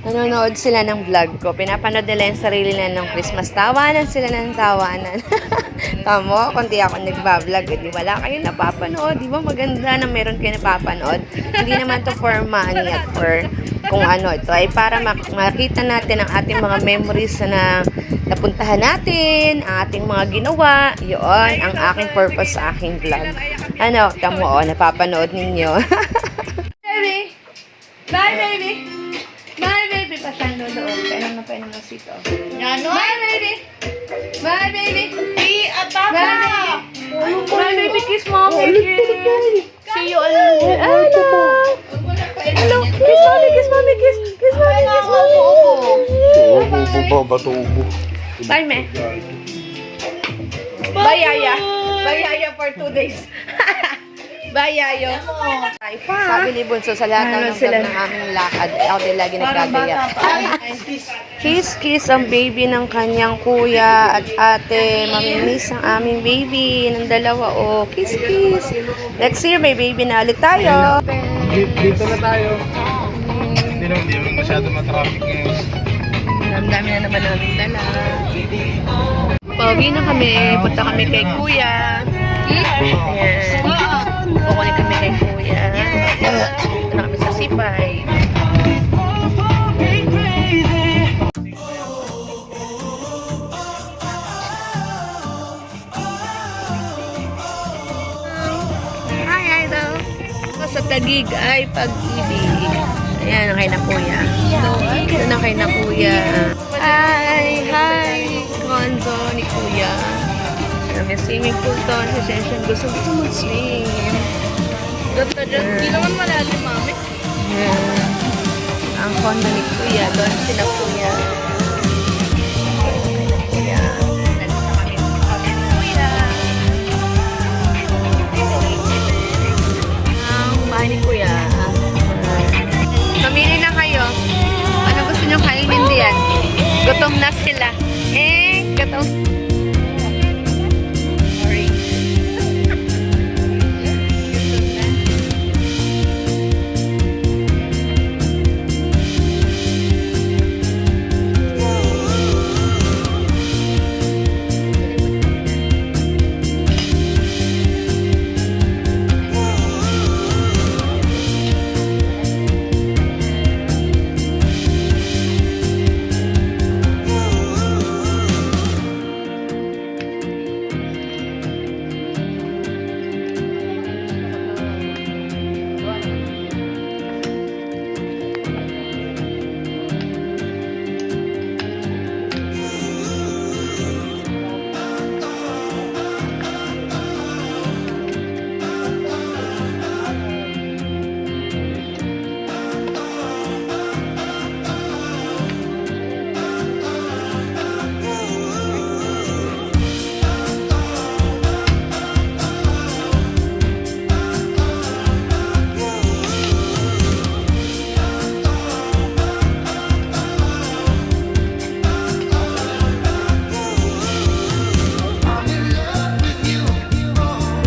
Nanonood sila ng vlog ko. Pinapanood nila yung sarili nila ng Christmas. Tawanan sila ng tawanan. Tamo, kung di ako nagbablog, di wala kayo napapanood. Di ba maganda na meron kayo napapanood? Hindi naman to for money at for kung ano. Ito ay para makita natin ang ating mga memories na napuntahan natin, ang ating mga ginawa. Yun, ang aking purpose sa aking vlog. Ano, tamo, napapanood ninyo. Baby! Bye, baby! Bye, baby! Pasyando doon. Kailan na sito. Ano? Bye, baby! Bye, baby! Atapa! Bye, baby! Bye, baby! Kiss mommy! Kiss! See you all. Hello! Hello! Kiss mommy! Kiss mommy! Kiss! Kiss mommy! Kiss mommy! Batubo. Bye, me! Bye, Yaya! Bye, Yaya for 2 days. Bye, Yayo. Sabi ni Bunso sa lahat ng vlog ng aming lakad, ako din lagi nagkagaya. Kiss ang baby ng kanyang kuya at ate. Mamimiss ang aming baby ng dalawa. Oh, kiss. Next year, may baby na ulit tayo. Dito na tayo. Hindi naman masyado matraffic ngayon. Ang dami na naman namin dala. Pauwi na kami. Punta kami kay kuya. Ayan. Kukunin kami kay kuya. Punta na kami sa Sipay. Hi, idol. Sa Taguig ay pag-ibig. Ayan, ang kay na kuya. Ayan ang kay na kuya. Hi, Konzo ni kuya. May swimming pool doon. Si Shenshen gusto mag-swim. Ganda dyan. Hindi naman malalim, mami. Ayan. Ang condo ni kuya. Doon sila kuya. Kuya. Nandito kami ni kuya. Ang bahay ni kuya. Pamili na kayo. Ano gusto nyo kainin diyan? Gutom na sila. Gutom. Sorry.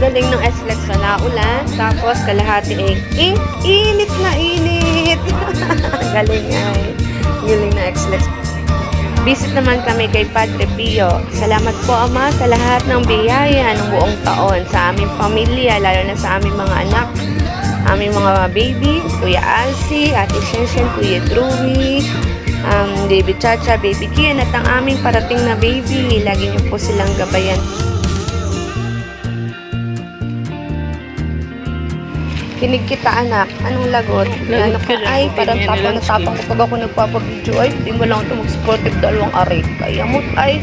Galing ng SLEX na naulan. Tapos kalahati init na init. Galing ay. Galing na SLEX. Visit naman kami kay Padre Pio. Salamat po, Ama, sa lahat ng biyaya ng buong taon. Sa aming pamilya, lalo na sa aming mga anak. Aming mga baby, Kuya Alci, Ate Shenshen, Kuya Drewy, Baby Chacha, Baby Kian, at ang aming parating na baby. Lagi niyo po silang gabayan. Kinig kita, anak. Anong lagot? Ano ka? Ay, parang tapang na tapang ko pag ako nagpapabidyo. Ay, di mo lang ito mag-support ng 2 aray. Kaya mo, ay.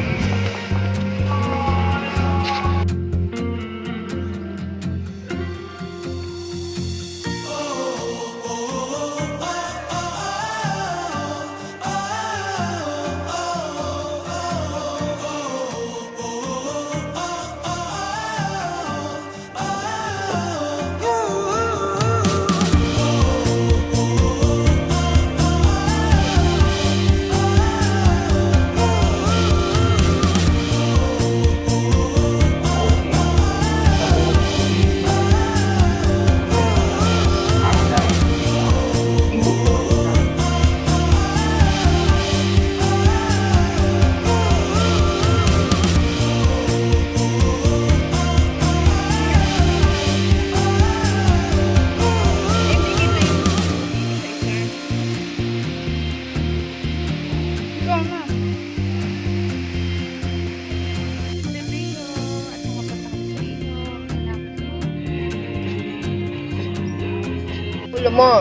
Ulo mo.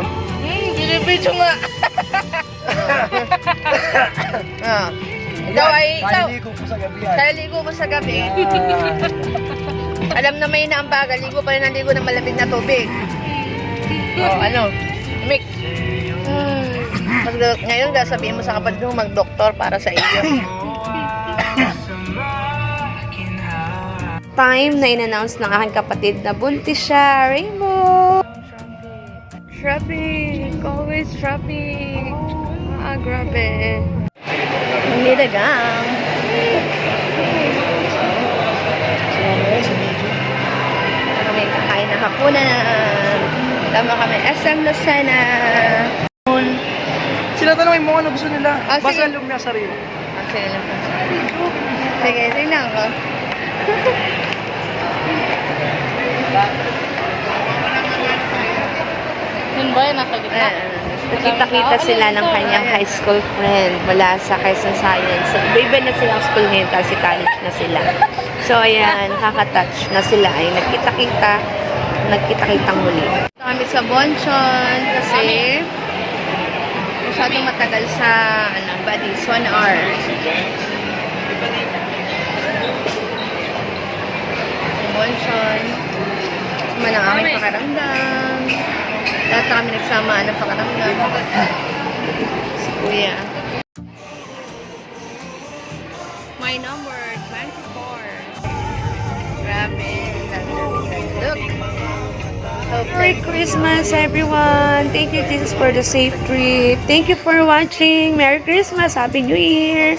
Binibidyo nga. Ah. Ikaw ay, ikaw. Ligo po sa gabi yan. Kaya ligo mo sa gabi. Alam na may naambaga, ligo pa rin ang ligo ng malamig na tubig. Oh, ano? Mick. Ngayon, sabihin mo sa kapatid mo mag-doktor para sa iyo. Time na in-announce ng aking kapatid na buntis siya. Rainbow! Traffic! Always traffic! Ah, grabe. Ang nilagang. Kami kakain na hapunan. Tama kami SM Lucena. Sila tanongin mo ano gusto nila. Ah, Basta sige. alam niya sarili. Sige lang. Sige, tingnan ko. Yun ba yung nasa gitna? Nakita-kita sila ng kanyang high school friend mula sa Quezon Science. Baby na silang school ngayon kasi college na sila. So, ayan, nakaka-touch na sila. Ay, nagkita-kitang muli. Kami sa Bonchon kasi masyadong matagal sa buddies, 1 hour. Bonchon. Suma ng aming pakaramdam. Lahat na kami nagsama ng pakaramdam. Si Kuya. My number, 24. Grabe. Look. Merry Christmas, everyone. Thank you, Jesus, for the safe trip. Thank you for watching. Merry Christmas. Happy New Year.